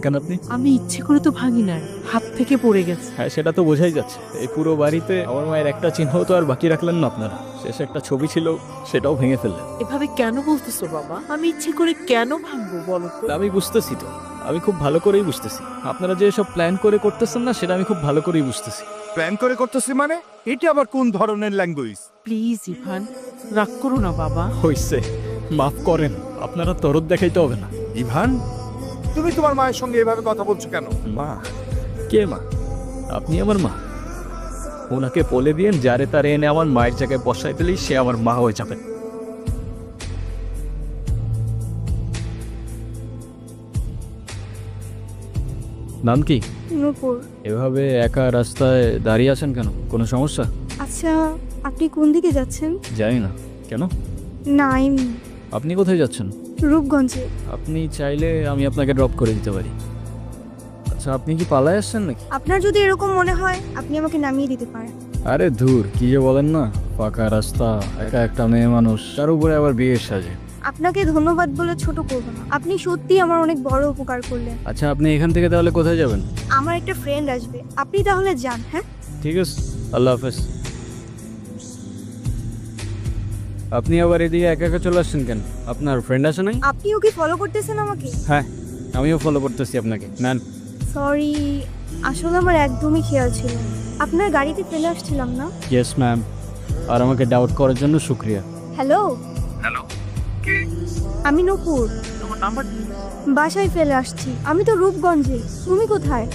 কেন আপনি? আমি ইচ্ছে করে তো ভাঙি নাই, হাত থেকে পড়ে গেছে। হ্যাঁ, সেটা তো বোঝাই যাচ্ছে। এই পুরো বাড়িতে আমার মায়ের একটা চিহ্ন তো আর বাকি রাখলেন না আপনারা। শেষে একটা ছবি ছিল, সেটাও ভেঙে ফেললেন। এভাবে কেন বলতেছো বাবা? আমি ইচ্ছে করে কেন ভাঙবো বলো তো? তা আমি বুঝতেছি তো, আমি খুব ভালো করেই বুঝতেছি। আপনারা যে সব প্ল্যান করে করতেছেন না, সেটা আমি খুব ভালো করেই বুঝতেছি। প্ল্যান করে করতেছি মানে? এটা আবার কোন ধরনের ল্যাঙ্গুয়েজ? প্লিজ ইভান, রাগ করো না বাবা। হইছে, মাফ করেন। আপনারা তরদ দেখাইতে হবে না। ইভান, তুমি তোমার মায়ের সঙ্গে এভাবে কথা বলছো কেন? মা? কে মা? আপনি আমার মা? ওনাকে বলে দিয়েন যারে তারে এনে আমার মায়ের জায়গায় বসাই দিলেই সে আমার মা হয়ে যাবে। নাম কি? নূপুর। এভাবে একা রাস্তায় দাঁড়িয়ে আছেন কেন? কোনো সমস্যা? আচ্ছা, আপনি কোন দিকে যাচ্ছেন? জানি না। কেন? না, এমনি। আপনি কোথায় যাচ্ছেন? রূপগঞ্জে। আপনি চাইলে আমি আপনাকে ড্রপ করে দিতে পারি। আচ্ছা, আপনি কি পালায় আসছেন নাকি? আপনার যদি এরকম মনে হয়, আপনি আমাকে নামিয়ে দিতে পারেন। আরে ধুর, কি যে বলেন না। ফাঁকা রাস্তা, একা একটা মেয়ে মানুষ, তার উপরে আবার বিয়ের সাজে। আপনাকে ধন্যবাদ বলে ছোট করব না। আপনি সত্যি আমার অনেক বড় উপকার করলেন। আচ্ছা, আপনি এখান থেকে তাহলে কোথায় যাবেন? আমার একটা ফ্রেন্ড আসবে, আপনি তাহলে যান। হ্যাঁ, ঠিক আছে, আল্লাহ হাফেজ। আপনি আবার এদিকে একা একা চলে আসছেন কেন? আপনার ফ্রেন্ড আছে নাই? আপনিও কি ফলো করতেছেন আমাকে? হ্যাঁ, আমিও ফলো করতেছি আপনাকে। নেন। সরি, আসলে আমার একদমই খেয়াল ছিল না। আপনার গাড়িতে ফেলে আসছিলাম না? Yes ma'am. আর আমাকে ডাউট করার জন্য শুক্রিয়া। হ্যালো, হ্যালো, আমি নূপুর। তোমার নাম্বার? বাসায় ফেলে আসছি। আমি তো রূপগঞ্জে। তুমি কোথায়?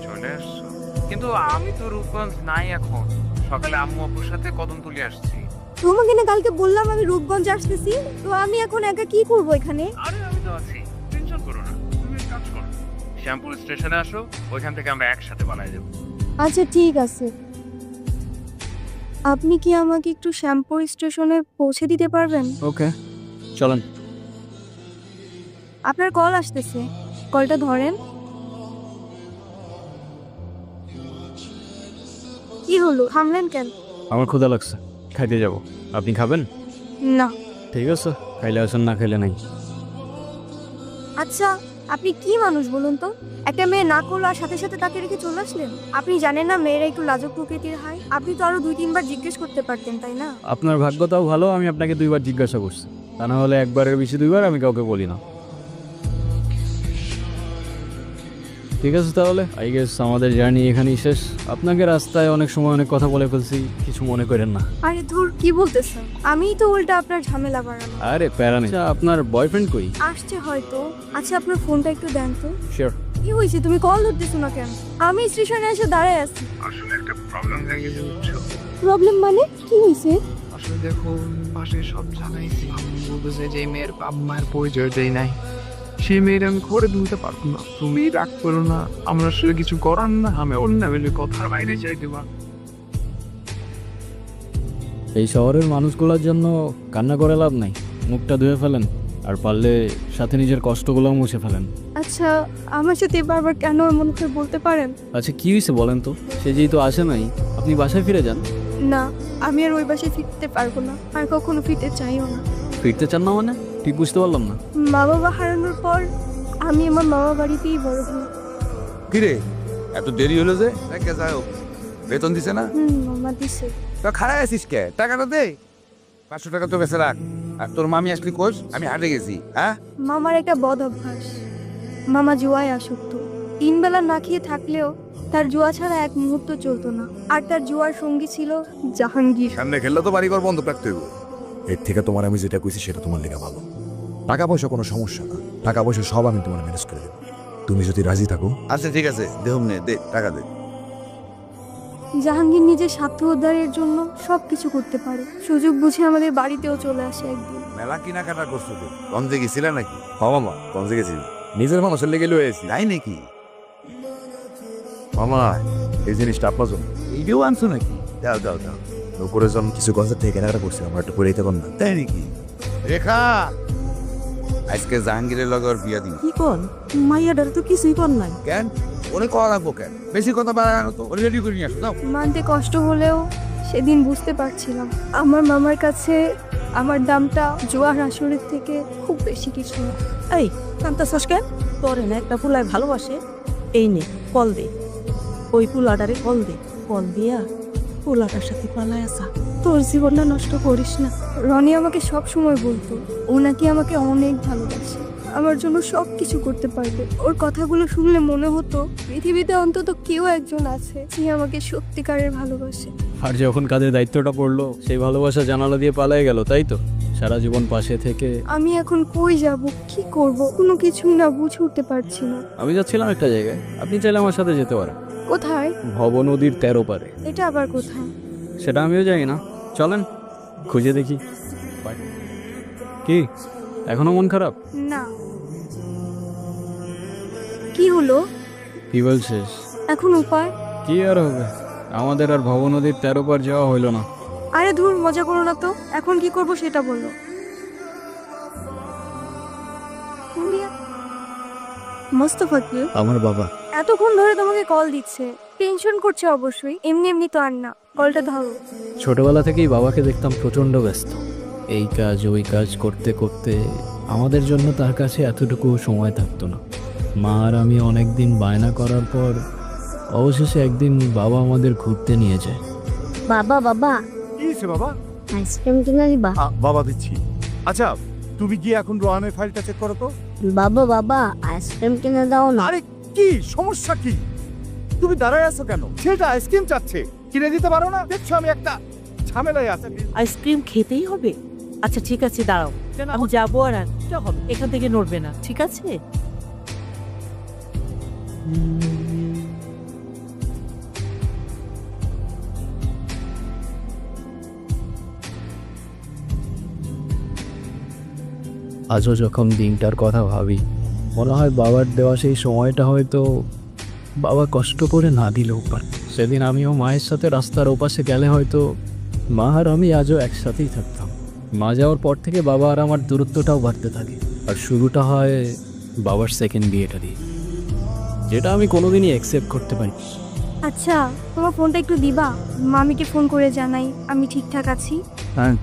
চলে আসছো? কিন্তু আমি তো রূপগঞ্জ নাই এখন। সকালে আম্মু আব্বুর সাথে কদমতলি আসছি। তোমাকে না কালকে বললাম আমি রূপগঞ্জ আসতেছি। তো আমি এখন একা কি করব এখানে? আরে আমি তো আছি, টেনশন করো না। তুমি এক কাজ করো, শ্যামপুর স্টেশনে আসো, ওইখান থেকে আমরা একসাথে বানাই দেবো। আচ্ছা, ঠিক আছে। আপনি কি আমাকে একটু শ্যামপুর স্টেশনে পৌঁছে দিতে পারবেন? ওকে, চলেন। আপনার কল আসতেছে, কলটা ধরেন। কি হলো, থামলেন কেন? আমার ক্ষুধা লাগছে, খাইতে যাব। আপনি খাবেন? না। ঠিক আছে, খাইলে আসেন, না খাইলে নাই। আচ্ছা, আপনি কি মানুষ বলুন তো? একটা মেয়ে না করলো আর সাথে সাথে তাকে রেখে চলে আসলেন? আপনি জানেন না মেয়েরা একটু লাজুক প্রকৃতির হয়? আপনি তো আরো 2-3 বার জিজ্ঞেস করতে পারতেন, তাই না? আপনার ভাগ্যটাও ভালো, আমি আপনাকে 2বার জিজ্ঞাসা করছি। তা না হলে একবারের বেশি 2বার আমি কাউকে বলি না। ঠিক আছে, তাহলে আই গেস আমাদের জার্নি এখানেই শেষ। আপনাকে রাস্তায় অনেক সময় অনেক কথা বলে ফেলছি, কিছু মনে করেন না। আরে ধুর, কি বলতেছেন? আমিই তো উল্টা আপনার ঝামেলা বাড়ানো। আরে প্যারা নেই। আচ্ছা, আপনার বয়ফ্রেন্ড কই? আসছে হয়তো। আচ্ছা, আপনার ফোনটা একটু দেন তো। শিওর। কি হয়েছে, তুমি কল ধরতেছো না কেন? আমি স্টেশনে এসে দাঁড়ায় আছি। আসলে একটা প্রবলেম দেখে বুঝছো? প্রবলেম মানে কি হয়েছে? আসলে দেখো, পাশে সব জানাইছি। আমি বলতেছে যে এই মেয়ের বাপ মায়ের পরিচয় দেয় নাই, সেই মেয়ের আমি করে তুলতে পারবো না। তুমি রাগ করো না, আমরা আসলে কিছু করার না। আমি অন্য বেলে কথার বাইরে যাই দেবা। এই শহরের মানুষগুলোর জন্য কান্না করে লাভ নাই। মুখটা ধুয়ে ফেলেন, আর পারলে সাথে নিজের কষ্টগুলোও মুছে ফেলেন। আচ্ছা, আমার সাথে বারবার কেন এমন করে বলতে পারেন? আচ্ছা, কি হয়েছে বলেন তো? সে যেহেতু আসে নাই, আপনি বাসায় ফিরে যান। না, আমি আর ওই বাসায় ফিরতে পারবো না, আর কখনো ফিরতে চাইও না। ফিরতে চান না মানে? ঠিক বুঝতে পারলাম না। মা বাবা হারানোর পর আমি আমার মামা বাড়িতেই বড় হই। কিরে, এত দেরি হলো যে? যাই হোক, বেতন দিছে না? মামা দিছে। তো খারাপ আছিস কে? টাকাটা দে। 500 টাকা তো বেঁচে রাখ। আর তোর মামি আসলি কোষ? আমি হাটে গেছি। হ্যাঁ, মামার একটা বদ অভ্যাস। মামা জুয়ায় আসক্ত। 3 বেলা না খেয়ে থাকলেও তার জুয়া ছাড়া এক মুহূর্ত চলতো না। আর তার জুয়ার সঙ্গী ছিল জাহাঙ্গীর। সামনে খেললে তো বাড়িঘর বন্ধ রাখতে হইব। এর থেকে তোমার আমি যেটা কইছি সেটা তোমার লেগে ভালো। টাকা পয়সা কোনো সমস্যা না, টাকা পয়সা সব আমি তোমার ম্যানেজ করে দেবো, তুমি যদি রাজি থাকো। আচ্ছা ঠিক আছে, দেহম নে, দে টাকা দে। জাহাঙ্গীর নিজের স্বার্থ উদ্ধারের জন্য সবকিছু করতে পারে। সুযোগ বুঝে আমাদের বাড়িতেও চলে আসে একদিন। মেলা কেনাকাটা করছো তো, গঞ্জে গেছিলে নাকি? হ্যাঁ মামা, গঞ্জে গেছি। নিজের মানুষের লেগে লয়ে আছি। তাই নাকি? মামা, এই জিনিসটা আপনার জন্য। এইটাও আনছো নাকি? দাও দাও দাও। উপরের জন কিছু গঞ্জের থেকে কেনাকাটা করছি, আমার একটু করে দিতে পার না? তাই নাকি? রেখা, আজকে জাহাঙ্গীরের লগে ওর বিয়া দিন। কি কন? মাইয়াডার তো কিছুই কর নাই। কেন? ওরে করা লাগবো কেন? বেশি কথা বাড়ানো তো ওরে রেডি করে নিয়ে আসো দাও। মানতে কষ্ট হলেও সেদিন বুঝতে পারছিলাম আমার মামার কাছে আমার দামটা জুয়ার আসরের থেকে খুব বেশি কিছু না। এই কান্তা সসকে তোরে না একটা পুলায় ভালোবাসে, এই নে কল দে, ওই পুলাটারে কল দে, কল দিয়া পুলাটার সাথে পালায় আসা, তোর জীবনটা নষ্ট করিস না। রনি আমাকে সব সময় বলতো ও নাকি আমাকে অনেক ভালোবাসে, আমার জন্য সব কিছু করতে পারবে। ওর কথাগুলো শুনলে মনে হতো পৃথিবীতে অন্তত কেউ একজন আছে যে আমাকে সত্যিকারের ভালোবাসে। আর যখন কাজের দায়িত্বটা পড়লো সেই ভালোবাসা জানালা দিয়ে পালাই গেল, তাই তো? সারা জীবন পাশে থেকে আমি এখন কই যাব, কি করব, কোনো কিছুই না বুঝে উঠতে পারছি না। আমি যাচ্ছিলাম একটা জায়গায়, আপনি চাইলে আমার সাথে যেতে পারেন। কোথায়? ভব নদীর 13 পারে। এটা আবার কোথায়? সেটা আমিও জানি না, চলেন খুঁজে দেখি। কি এখনো মন খারাপ? না। কি হলো? কি বলছিস? এখন উপায়? কি আর হবে, আমাদের আর ভব নদীর 13 পার যাওয়া হইলো না। আরে ধুর, মজা করো না তো। এখন কি করব সেটা বলো। মোস্তফা কি? আমার বাবা। এতক্ষণ ধরে তোমাকে কল দিচ্ছে, টেনশন করছে অবশ্যই। এমনি এমনি তো আর না, কলটা ধরো। ছোটবেলা থেকেই বাবাকে দেখতাম প্রচণ্ড ব্যস্ত, এই কাজ ওই কাজ করতে করতে আমাদের জন্য তার কাছে এতটুকু সময় থাকতো না। মা আর আমি অনেক দিন বায়না করার পর অবশেষে একদিন বাবা আমাদের ঘুরতে নিয়ে যায়। বাবা বাবা কি হয়েছে বাবা? আইসক্রিম কিনে দিবা? বাবা দিচ্ছি। আচ্ছা তুমি গিয়ে এখন রোহানের ফাইলটা চেক করো তো। বাবা বাবা আইসক্রিম কিনে দাও না। আরে কি সমস্যা কি? তুমি দাঁড়ায় আছো কেন? সেটা আইসক্রিম চাচ্ছে, কিনে দিতে পারো না? দেখছো আমি একটা ঝামেলায় আছি। আইসক্রিম খেতেই হবে? আচ্ছা ঠিক আছে, দাঁড়াও, আমি যাবো আর এখান থেকে নড়বে না, ঠিক আছে? আজও যখন দিনটার কথা ভাবি মনে হয় বাবার দেওয়া সেই সময়টা হয়তো বাবা কষ্ট করে না দিলেও পারে। সেদিন আমিও মায়ের সাথে রাস্তার ওপাশে গেলে হয়তো মা আর আমি আজও একসাথেই থাকতাম। মা যাওয়ার পর থেকে বাবা আর আমার দূরত্বটাও বাড়তে থাকে, আর শুরুটা হয় বাবার সেকেন্ড বিয়েটা দিয়ে, যেটা আমি কোনোদিনই অ্যাকসেপ্ট করতে পারি। আচ্ছা, তোমার ফোনটা একটু দিবা? মামিকে ফোন করে জানাই আমি ঠিকঠাক আছি। হ্যাঁ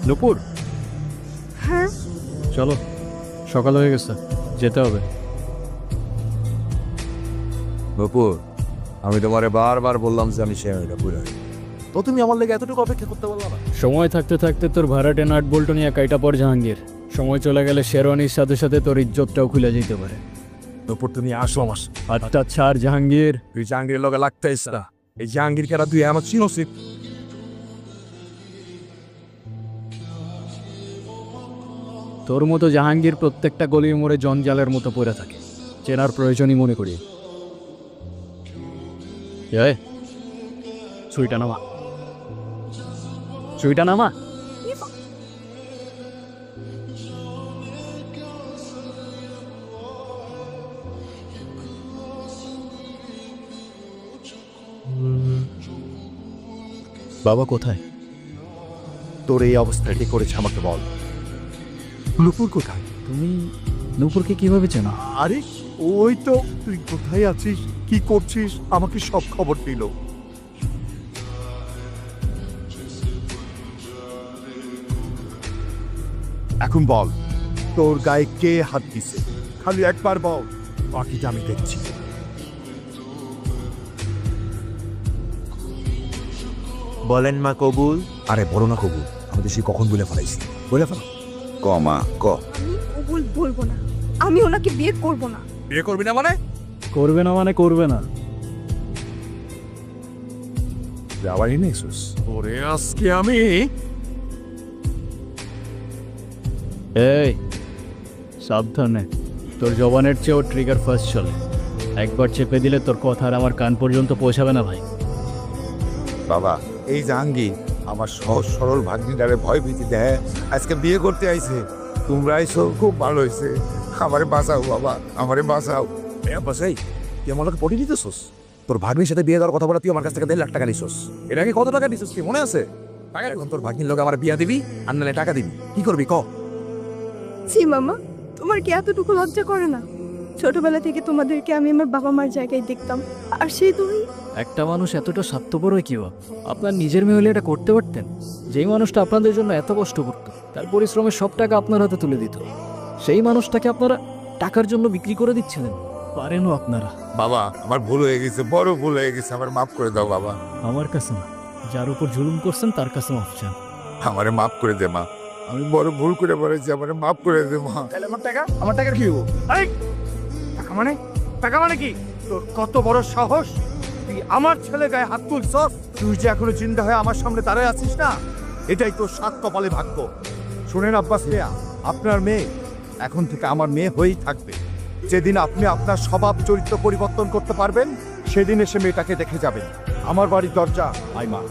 নুপুর, হ্যাঁ চলো সকাল হয়ে গেছে, যেতে হবে। নপুর, আমি তোমারে বারবার বললাম যে আমি সেটা পুরো তো তুমি আমার লেগে এতটুকু অপেক্ষা করতে পারলো না? সময় থাকতে থাকতে তোর ভাড়াটে নাট বল্টু নিয়ে কাইটা পর জাহাঙ্গীর, সময় চলে গেলে শেরওয়ানির সাথে সাথে তোর ইজ্জতটাও খুলে যেতে পারে। নপুর তুমি আসো আমার সাথে। আচ্ছা ছাড় জাহাঙ্গীর। তুই জাহাঙ্গীরের লগে লাগতে ইস না। এই জাহাঙ্গীর কেরা তুই আমার চিনসিত। তোর মতো জাহাঙ্গীর প্রত্যেকটা গলি মোড়ে জঞ্জালের মতো পড়ে থাকে, চেনার প্রয়োজনই মনে করি। সুইটা নামা, সুইটা নামা। বাবা কোথায়? তোর এই অবস্থা কি করেছে আমাকে বল। নপুর কোথায়? তুমি নূপুরকে কিভাবে চেনো? আরে ওই তো, তুই কোথায় আছিস, কি করছিস, আমাকে সব খবর দিল। এখন বল, তোর গায়ে কে হাত দিছে? খালি একবার বল, বাকিটা আমি দেখছি। বলেন মা কবুল। আরে বলো না কবুল, আমি তো সে কখন বলে ফেলাইছি। বলে ফেলো। ক মা ক। আমি কবুল বলবো না, আমি ওনাকে বিয়ে করব না। বিয়ে করবি না মানে? করবে না মানে করবে না। যাবারই নেই সুস। ওরে আজকে আমি এই সাবধানে, তোর জবানের চেয়েও ট্রিগার ফার্স্ট চলে। একবার চেপে দিলে তোর কথা আর আমার কান পর্যন্ত পৌঁছাবে না ভাই। বাবা, এই জাহাঙ্গীর আমার সহজ সরল ভাগ্নিটারে ভয় ভীতি দেয়, আজকে বিয়ে করতে আইছে। তোমরা আইছো, খুব ভালো হয়েছে। আমারে বাঁচাও বাবা, আমারে বাঁচাও। বাসাই তুই আমার লোকে পটি দিতেছোস? তোর ভাগ্নির সাথে বিয়ে দেওয়ার কথা বলে তুই আমার কাছ থেকে 1.5 লাখ টাকা নিছোস। এর আগে কত টাকা নিছোস কি মনে আছে? টাকা এখন তোর ভাগ্নির লোক আমার বিয়া দিবি আর নাহলে টাকা দিবি, কি করবি ক? জি মামা, তোমার কি এতটুকু লজ্জা করে না? ছোটবেলা থেকে তোমাদেরকে আমি আমার বাবা মার জায়গায় দেখতাম, আর সেই দুই একটা মানুষ এতটা স্বার্থপর হয় কিবা? আপনার নিজের মেয়ে হলে এটা করতে পারতেন? যেই মানুষটা আপনাদের জন্য এত কষ্ট করতো, তার পরিশ্রমের সব টাকা আপনার হাতে তুলে দিত, সেই মানুষটাকে আপনারা টাকার জন্য বিক্রি করে দিচ্ছিলেন। পারেনও আপনারা। বাবা আমার ভুল হয়ে গেছে, বড় ভুল হয়ে গেছে, আমার মাফ করে দাও বাবা। আমার কাছে না, যার উপর জুলুম করছেন তার কাছে মাফ চান। আমারে মাফ করে দে মা, আমি বড় ভুল করে বলেছি, আমারে মাফ করে দে মা। তাহলে আমার টাকা কি হবো? আরে টাকা মানে কি? তোর কত বড় সাহস, তুই আমার ছেলে গায়ে হাত তুলছস? তুই যে এখনো জিন্দা হয়ে আমার সামনে দাঁড়ায় আছিস না, এটাই তোর সাত কপালে ভাগ্য। শুনেন আব্বাস মিয়া, আপনার মেয়ে এখন থেকে আমার মেয়ে হয়েই থাকবে। যেদিন আপনি আপনার স্বভাব চরিত্র পরিবর্তন করতে পারবেন, সেদিন এসে মেয়েটাকে দেখে যাবেন। আমার বাড়ির দরজা আইমা।